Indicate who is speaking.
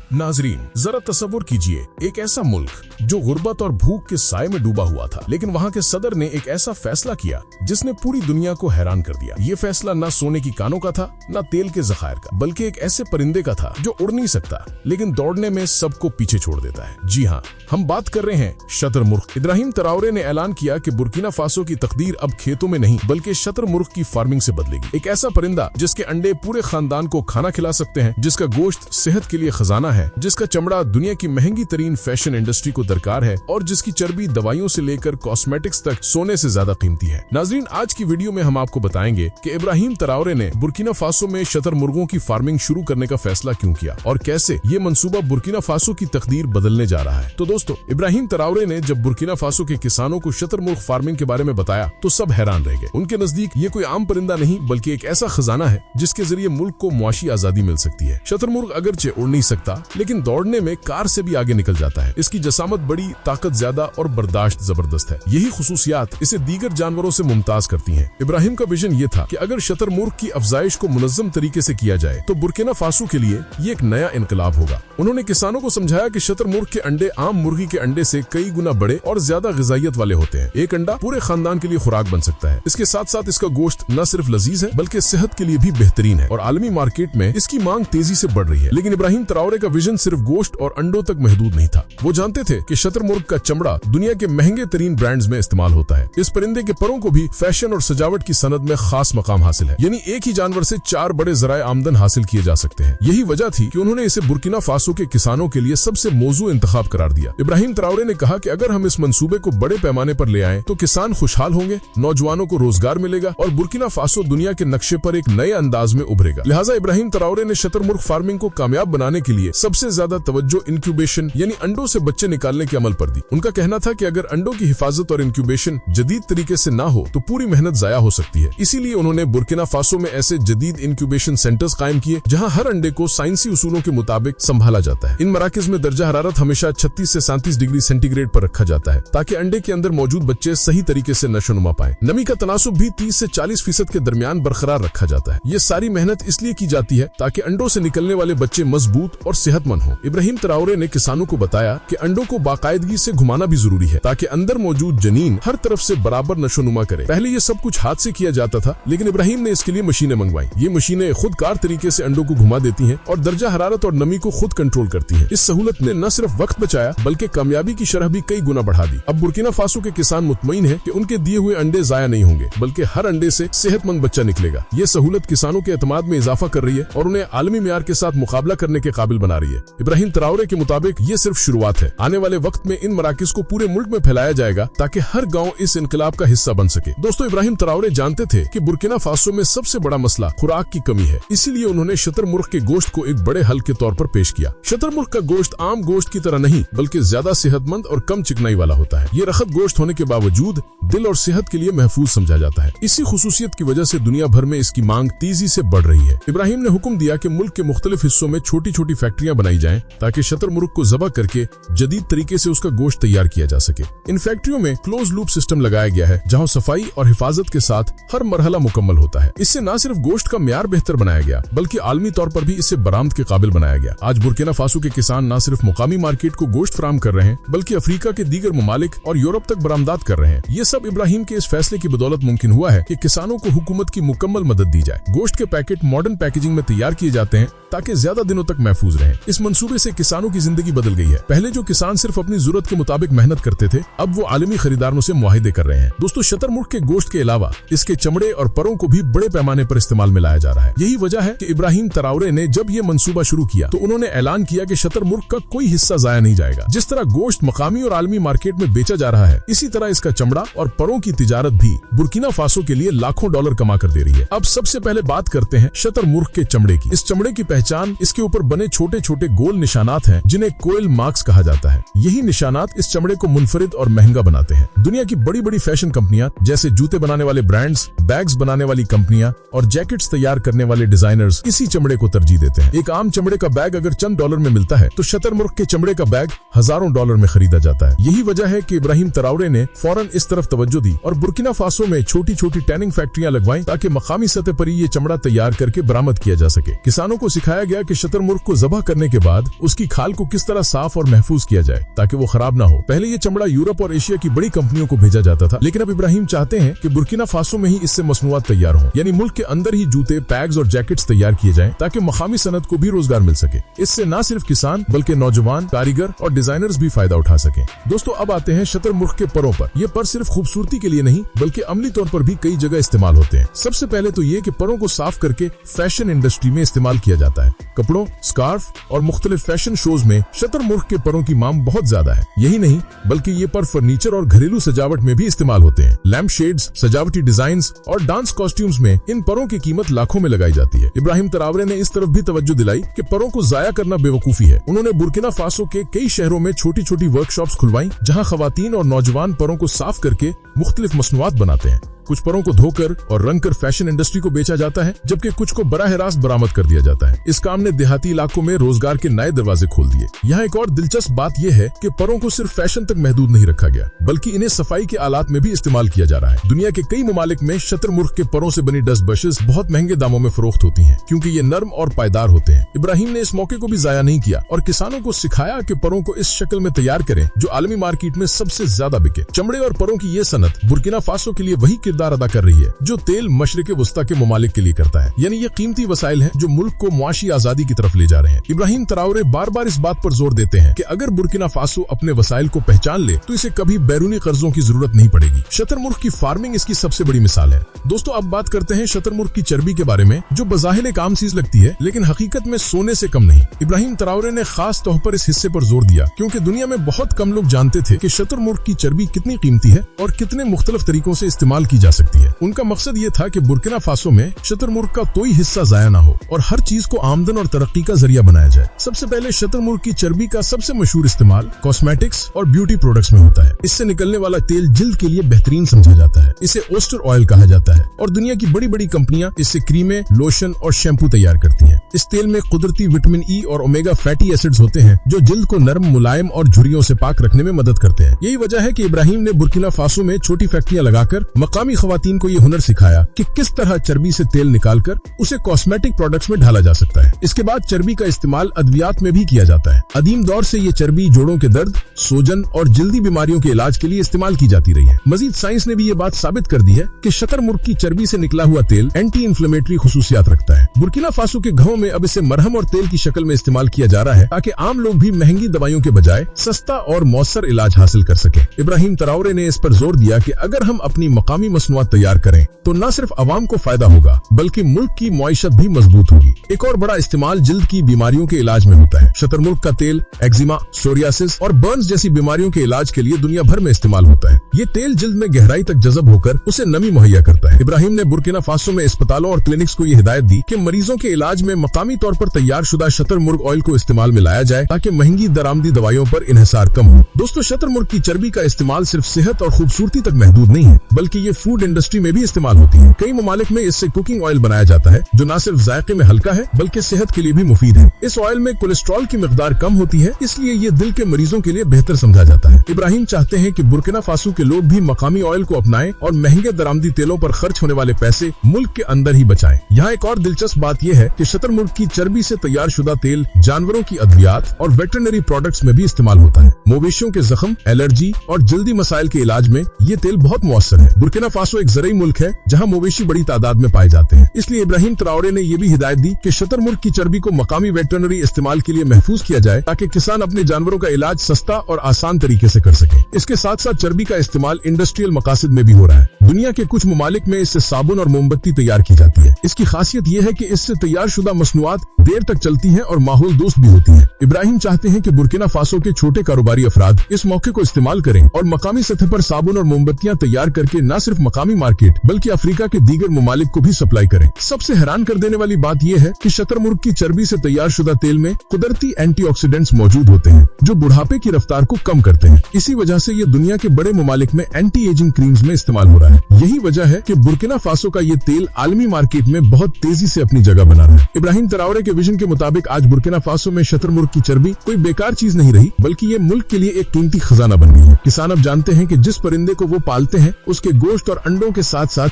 Speaker 1: नाजरीन, जरा तसव्वुर कीजिए, एक ऐसा मुल्क जो गुर्बत और भूख के साए में डूबा हुआ था, लेकिन वहाँ के सदर ने एक ऐसा फैसला किया जिसने पूरी दुनिया को हैरान कर दिया। ये फैसला न सोने की कानों का था, न तेल के ज़खायर का, बल्कि एक ऐसे परिंदे का था जो उड़ नहीं सकता लेकिन दौड़ने में सबको पीछे छोड़ देता है। जी हाँ, हम बात कर रहे हैं शतरमुर्ग। इब्राहिम ट्राओरे ने ऐलान किया कि बुर्किना फासो की तकदीर अब खेतों में नहीं बल्कि शतरमुर्ग की फार्मिंग से बदलेगी। एक ऐसा परिंदा जिसके अंडे पूरे खानदान को खाना खिला सकते हैं, जिसका गोश्त सेहत के लिए खजाना है, जिसका चमड़ा दुनिया की महंगी तरीन फैशन इंडस्ट्री को दरकार है और जिसकी चर्बी दवाइयों से लेकर कॉस्मेटिक्स तक सोने से ज्यादा कीमती है। नाजरीन, आज की वीडियो में हम आपको बताएंगे कि इब्राहिम ट्राओरे ने बुर्किना फासो में शतरमुर्गों की फार्मिंग शुरू करने का फैसला क्यों किया और कैसे ये मंसूबा बुर्किना फासो की तकदीर बदलने जा रहा है। तो दोस्तों, इब्राहिम ट्राओरे ने जब बुर्किना फासो के किसानों को शतरमुर्ग फार्मिंग के बारे में बताया तो सब हैरान रह गए। उनके नजदीक ये कोई आम परिंदा नहीं बल्कि एक ऐसा खजाना है जिसके जरिए मुल्क को मुआशी आजादी मिल सकती है। शतरमुर्ग अगरचे उड़ नहीं सकता लेकिन दौड़ने में कार से भी आगे निकल जाता है। इसकी जसामत बड़ी, ताकत ज्यादा और बर्दाश्त जबरदस्त है। यही खुसूसियात इसे दीगर जानवरों से मुमताज करती हैं। इब्राहिम का विजन ये था कि अगर शतरमुर्ग की अफजाइश को मुनज़्ज़म तरीके से किया जाए तो बुर्किना फासो के लिए ये एक नया इनकलाब होगा। उन्होंने किसानों को समझाया कि शतरमुर्ग के अंडे आम मुर्गी के अंडे से कई गुना बड़े और ज्यादा ग़िज़ाइयत वाले होते हैं। एक अंडा पूरे खानदान के लिए खुराक बन सकता है। इसके साथ साथ इसका गोश्त न सिर्फ लजीज है बल्कि सेहत के लिए भी बेहतरीन है और आलमी मार्केट में इसकी मांग तेजी से बढ़ रही है। लेकिन इब्राहिम ट्राओरे का विजन सिर्फ गोश्त और अंडों तक महदूद नहीं था। वो जानते थे कि शतरमुर्ग का चमड़ा दुनिया के महंगे तरीन ब्रांड्स में इस्तेमाल होता है। इस परिंदे के परों को भी फैशन और सजावट की सनद में खास मकाम हासिल है, यानी एक ही जानवर से 4 बड़े ज़राए आमदन हासिल किए जा सकते हैं। यही वजह थी कि उन्होंने इसे बुर्किना फासो के किसानों के लिए सबसे मौजू इंतखाब करार दिया। इब्राहिम ट्राओरे ने कहा कि अगर हम इस मंसूबे को बड़े पैमाने पर ले आएं तो किसान खुशहाल होंगे, नौजवानों को रोजगार मिलेगा और बुर्किना फासो दुनिया के नक्शे पर एक नए अंदाज में उभरेगा। लिहाजा इब्राहिम ट्राओरे ने शतरमुर्ग फार्मिंग को कामयाब बनाने के लिए सबसे ज्यादा तवज्जो इंक्यूबेशन यानी अंडों से बच्चे निकालने के अमल पर दी। उनका कहना था कि अगर अंडों की हिफाजत और इंक्यूबेशन जदीद तरीके से ना हो तो पूरी मेहनत जाया हो सकती है। इसीलिए उन्होंने बुर्किना फासो में ऐसे जदीद इंक्यूबेशन सेंटर्स कायम किए जहां हर अंडे को साइंसी उसूलों के मुताबिक संभाला जाता है। इन मराकज में दर्जा हरारत हमेशा 36 से 37 डिग्री सेंटीग्रेड पर रखा जाता है ताकि अंडे के अंदर मौजूद बच्चे सही तरीके से नशोनुमा पाए। नमी का तनासुब भी 30 से 40% के दरमियान बरकरार रखा जाता है। ये सारी मेहनत इसलिए की जाती है ताकि अंडों से निकलने वाले बच्चे मजबूत और सेहतमंद हों। इब्राहिम ट्राओरे ने किसानों को बताया कि अंडों को बाकायदगी से घुमाना भी जरूरी है ताकि अंदर मौजूद जनीन हर तरफ से बराबर नशोनुमा करे। पहले ये सब कुछ हाथ से किया जाता था लेकिन इब्राहिम ने इसके लिए मशीनें मंगवाई। ये मशीनें खुदकार तरीके से अंडों को घुमा देती हैं और दर्जा हरारत और नमी को खुद कंट्रोल करती हैं। इस सहूलत ने न सिर्फ वक्त बचाया बल्कि कामयाबी की शरह भी कई गुना बढ़ा दी। अब बुर्किना फासो के किसान मुतमईन है कि उनके दिए हुए अंडे जाया नहीं होंगे बल्कि हर अंडे से सेहतमंद बच्चा निकलेगा। ये सहूलत किसानों के एतमाद में इजाफा कर रही है और उन्हें आलमी मियार के साथ मुकाबला करने के काबिल बना रही है। इब्राहिम ट्राओरे के मुताबिक ये सिर्फ शुरुआत है। आने वाले वक्त में इन मराकिज को पूरे मुल्क में फैलाया जाएगा ताकि हर गाँव इस इनकलाब का हिस्सा बन सके। दोस्तों, इब्राहिम ट्राओरे जानते थे कि बुर्किना फासो में सबसे बड़ा मसला खुराक की कमी है, इसीलिए उन्होंने शतरमुर्ग के गोश्त को एक बड़े हल के तौर पर पेश किया। शतरमुर्ग का गोश्त आम गोश्त की तरह नहीं बल्कि ज्यादा सेहतमंद और कम चिकनाई वाला होता है। ये रखत गोश्त होने के बावजूद दिल और सेहत के लिए महफूज समझा जाता है। इसी खुसूसियत की वजह से दुनिया भर में इसकी मांग तेजी से बढ़ रही है। इब्राहिम ने हुक्म दिया कि मुल्क के मुख्तलिफ हिस्सों में छोटी छोटी फैक्ट्रियां बनाई जाएं ताकि शतरमुर्ग को ज़बह करके जदीद तरीके से उसका गोश्त तैयार किया जा सके। इन फैक्ट्रियों में क्लोज लूप सिस्टम लगाया गया है जहां सफाई और हिफाजत के साथ हर मरहला मुकम्मल होता है। इससे न सिर्फ गोश्त का म्यार बेहतर बनाया गया बल्कि आलमी तौर पर भी इसे बरामद के काबिल बनाया गया। आज बुर्किना फासो के किसान न सिर्फ मुकामी मार्केट को गोश्त फराहम कर रहे हैं बल्कि अफ्रीका के दीगर ममालिक और यूरोप तक बरामदात कर रहे हैं। ये सब इब्राहिम के इस फैसले की बदौलत मुमकिन हुआ है कि किसानों को हुकूमत की मुकम्मल मदद दी जाए। गोश्त के पैकेट मॉडर्न पैकेजिंग में तैयार किए जाते हैं ताकि ज्यादा दिनों तक महफूज रहें। इस मंसूबे से किसानों की जिंदगी बदल गई है। पहले जो किसान सिर्फ अपनी जरूरत के मुताबिक मेहनत करते थे, अब वो आलमी खरीदारों से मुआहिदे कर रहे हैं। दोस्तों, शतरमुर्ग के गोश्त के अलावा इसके चमड़े और परों को भी बड़े पैमाने पर इस्तेमाल में लाया जा रहा है। यही वजह है कि इब्राहिम ट्राओरे ने जब ये मंसूबा शुरू किया तो उन्होंने ऐलान किया कि शतरमुर्ग का कोई हिस्सा जाया नहीं जाएगा। जिस तरह गोश्त मकामी और आलमी मार्केट में बेचा जा रहा है, इसी तरह इसका चमड़ा और परों की तिजारत भी बुर्किना फासो के लिए लाखों डॉलर कमा कर दे रही है। अब सबसे पहले बात करते हैं शतरमुर्ग के चमड़े की। इस चमड़े की पहचान इसके ऊपर बने छोटे छोटे गोल निशानात हैं जिन्हें कोयल मार्क्स कहा जाता है। यही निशानात इस चमड़े को मुनफरिद और महंगा बनाते हैं। दुनिया की बड़ी बड़ी फैशन कंपनियां जैसे जूते बनाने वाले ब्रांड्स, बैग्स बनाने वाली कंपनियां और जैकेट्स तैयार करने वाले डिजाइनर्स इसी चमड़े को तरजीह देते हैं। एक आम चमड़े का बैग अगर चंद डॉलर में मिलता है तो शतरमुर्ग के चमड़े का बैग हजारों डॉलर में खरीदा जाता है। यही वजह है कि इब्राहिम ट्राओरे ने फौरन इस तरफ तवज्जो दी और बुर्किना फासो में छोटी छोटी टैनिंग फैक्ट्रियां लगवाई ताकि मकामी सतह पर ये चमड़ा तैयार करके बरामद किया जा सके। किसानों को सिखाया गया कि शतरमुर्ग को ज़बह करने करने के बाद उसकी खाल को किस तरह साफ और महफूज किया जाए ताकि वो खराब ना हो। पहले ये चमड़ा यूरोप और एशिया की बड़ी कंपनियों को भेजा जाता था, लेकिन अब इब्राहिम चाहते हैं कि बुर्किना फासो में ही इससे मसनूआत तैयार हो, यानी मुल्क के अंदर ही जूते, बैग्स और जैकेट्स तैयार किए जाएं ताकि मकामी सनत को भी रोजगार मिल सके। इससे न सिर्फ किसान बल्कि नौजवान, कारीगर और डिजाइनर्स भी फायदा उठा सके। दोस्तों, अब आते हैं शतरमुर्ग के परों पर। ये पर सिर्फ खूबसूरती के लिए नहीं बल्कि अमली तौर पर भी कई जगह इस्तेमाल होते हैं। सबसे पहले तो ये कि परों को साफ करके फैशन इंडस्ट्री में इस्तेमाल किया जाता है। कपड़ों, स्कार्फ और मुख्तलिफ फैशन शोज में शतरमुर्ग के परों की मांग बहुत ज्यादा है। यही नहीं बल्कि ये पर फर्नीचर और घरेलू सजावट में भी इस्तेमाल होते हैं। लैम्प शेड्स, सजावटी डिजाइन्स और डांस कॉस्ट्यूम्स में इन परों की कीमत लाखों में लगाई जाती है। इब्राहिम तरावरे ने इस तरफ भी तवज्जो दिलाई कि परों को जाया करना बेवकूफी है। उन्होंने बुर्किना फासो के कई शहरों में छोटी छोटी वर्कशॉप्स खुलवाई जहां खवातीन और नौजवान परों को साफ करके मुख्तलिफ मसनूआत बनाते हैं। कुछ परों को धोकर और रंग कर फैशन इंडस्ट्री को बेचा जाता है, जबकि कुछ को बराह रास्त बरामद कर दिया जाता है। इस काम ने देहाती इलाकों में रोजगार के नए दरवाजे खोल दिए। यहाँ एक और दिलचस्प बात यह है कि परों को सिर्फ फैशन तक महदूद नहीं रखा गया, बल्कि इन्हें सफाई के आलात में भी इस्तेमाल किया जा रहा है। दुनिया के कई ममालिक में शतरमुर्ग के परों से बनी डस्ट ब्रशेस बहुत महंगे दामों में फरोख्त होती हैं, क्योंकि ये नर्म और पायदार होते हैं। इब्राहिम ने इस मौके को भी जाया नहीं किया और किसानों को सिखाया कि परों को इस शक्ल में तैयार करें जो आलमी मार्केट में सबसे ज्यादा बिके। चमड़े और परों की ये सनत बुर्किना फासो के लिए वही किरदार अदा कर रही है जो तेल मशरिक वस्ता के ममालिक के लिए करता है। यानी ये कीमती वसाइल हैं जो मुल्क को मुआशी आजादी की तरफ ले जा रहे हैं। इब्राहिम तरावरे बार बार इस बात पर जोर देते हैं कि अगर बुर्किना फासो अपने वसाइल को पहचान ले तो इसे कभी बैरूनी कर्जों की जरूरत नहीं पड़ेगी। शतरमुर्ग की फार्मिंग इसकी सबसे बड़ी मिसाल है। दोस्तों, अब बात करते हैं शतरमुर्ग की चर्बी के बारे में, जो बज़ाहिर एक आम चीज लगती है लेकिन हकीकत में सोने से कम नहीं। इब्राहिम तरावरे ने खास तौर पर इस हिस्से पर जोर दिया क्योंकि दुनिया में बहुत कम लोग जानते थे कि शतरमुर्ग की चर्बी कितनी कीमती है और कितने मुख्तलिफ तरीकों से इस्तेमाल की जा सकती है। उनका मकसद ये था कि बुर्किना फासो में शतरमुर्ग का कोई हिस्सा जाया ना हो और हर चीज को आमदन और तरक्की का जरिया बनाया जाए। सबसे पहले शतरमुर्ग की चर्बी का सबसे मशहूर इस्तेमाल कॉस्मेटिक्स और ब्यूटी प्रोडक्ट्स में होता है। इससे निकलने वाला तेल जिल्द के लिए बेहतरीन समझा जाता है। इसे ओस्टर ऑयल कहा जाता है और दुनिया की बड़ी बड़ी कंपनियां इससे क्रीमें, लोशन और शैम्पू तैयार करती हैं। इस तेल में कुदरती विटामिन ई और ओमेगा फैटी एसिड्स होते हैं जो जिल्द को नरम, मुलायम और झुर्रियों से पाक रखने में मदद करते हैं। यही वजह है कि इब्राहिम ने बुर्किना फासो में छोटी फैक्ट्रियां लगाकर मकामी खवातीन को ये हुनर सिखाया कि किस तरह चर्बी से तेल निकालकर उसे कॉस्मेटिक प्रोडक्ट्स में ढाला जा सकता है। इसके बाद चर्बी का इस्तेमाल अद्वियात में भी किया जाता है। अदीम दौर से ये चर्बी जोड़ों के दर्द, सोजन और जल्दी बीमारियों के इलाज के लिए इस्तेमाल की जाती रही है। मजीद साइंस ने भी ये बात साबित कर दी है कि शतरमुर्ग की चर्बी से निकला हुआ तेल एंटी इंफ्लेमेटरी खुसूसियात रखता है। बुर्किना फासो के गांवों में अब इसे मरहम और तेल की शक्ल में इस्तेमाल किया जा रहा है ताकि आम लोग भी महंगी दवाइयों के बजाय सस्ता और मौसर इलाज हासिल कर सके। इब्राहिम तरावरे ने इस पर जोर दिया कि अगर हम अपनी मकामी मसनूआत तैयार करें तो न सिर्फ अवाम को फायदा होगा बल्कि मुल्क की मईशत भी मजबूत होगी। एक और बड़ा इस्तेमाल जिल्द की बीमारियों के इलाज में होता है। शतरमुर्ग का तेल एक्जिमा, सोरियासिस और बर्न्स जैसी बीमारियों के इलाज के लिए दुनिया भर में इस्तेमाल होता है। ये तेल जिल्द में गहराई तक जज़ब होकर उसे नमी मुहैया करता है। इब्राहिम ने बुर्किना फासो में अस्पतालों और क्लिनिक्स को ये हिदायत दी कि मरीजों के इलाज में मकामी तौर पर तैयार शुदा शतरमुर्ग ऑयल को इस्तेमाल में लाया जाए ताकि महंगी दरामदी दवाइयों पर इन्हिसार कम हो। दोस्तों, शतरमुर्ग की चर्बी का इस्तेमाल सिर्फ सेहत और खूबसूरती तक महदूद नहीं है बल्कि ये फूड इंडस्ट्री में भी इस्तेमाल होती है। कई ममालिक में इससे कुकिंग ऑयल बनाया जाता है जो न सिर्फ जायके में हल्का है बल्कि सेहत के लिए भी मुफीद है। इस ऑयल में कोलेस्ट्रॉल की मिकदार कम होती है, इसलिए ये दिल के मरीजों के लिए बेहतर समझा जाता है। इब्राहिम चाहते हैं कि बुर्किना फासो के लोग भी मकामी ऑयल को अपनाएं और महंगे दरामदी तेलों पर खर्च होने वाले पैसे मुल्क के अंदर ही बचाएं। यहाँ एक और दिलचस्प बात यह है कि शतरमुर्ग की चर्बी से तैयार शुदा तेल जानवरों की अद्वियात और वेटरनरी प्रोडक्ट्स में भी इस्तेमाल होता है। मवेशियों के जख्म, एलर्जी और जल्दी मसाइल के इलाज में ये तेल बहुत मुअस्सर है। बुर्किना फासो एक ज़रई मुल्क है जहाँ मवेशी बड़ी तादाद में पाए जाते हैं, इसलिए इब्राहिम तरावरे ने यह भी हिदायत दी कि शतरमुर्ग की चर्बी को मकामी वेटरनरी इस्तेमाल के लिए महफूज किया जाए ताकि किसान अपने जानवरों का इलाज सस्ता और आसान तरीके से कर सके। इसके साथ साथ चर्बी का इस्तेमाल इंडस्ट्रियल मकासद में भी हो रहा है। दुनिया के कुछ ममालिक में इससे साबुन और मोमबत्ती तैयार की जाती है। इसकी खासियत यह है कि इससे तैयार शुदा मसनूआत देर तक चलती हैं और माहौल दोस्त भी होती हैं। इब्राहिम चाहते हैं कि बुर्किना फासो के छोटे कारोबारी अफराद इस मौके को इस्तेमाल करें और मकामी सतह पर साबुन और मोमबत्तियां तैयार करके न सिर्फ मकामी मार्केट बल्कि अफ्रीका के दीगर ममालिक को भी सप्लाई करें। सबसे हैरान कर देने वाली बात यह है कि शतरमुर्ग की चर्बी से तैयार शुदा तेल में कुदरती एंटीऑक्सीडेंट्स मौजूद होते हैं जो बुढ़ापे की रफ्तार को कम करते हैं। इसी वजह से ये दुनिया के बड़े ममालिक में एंटी एजिंग क्रीम्स में इस्तेमाल हो रहा है। यही वजह है कि बुर्किना फासो का ये तेल आलमी मार्केट में बहुत तेजी से अपनी जगह बना रहा है। इब्राहिम तरावरे के विजन के मुताबिक आज बुर्किना फासो में शतरमुर्ग की चर्बी कोई बेकार चीज नहीं रही बल्कि ये मुल्क के लिए एक कीमती खजाना बन गई है। किसान अब जानते हैं कि जिस परिंदे को वो पालते हैं उसके गोश्त और अंडों के साथ साथ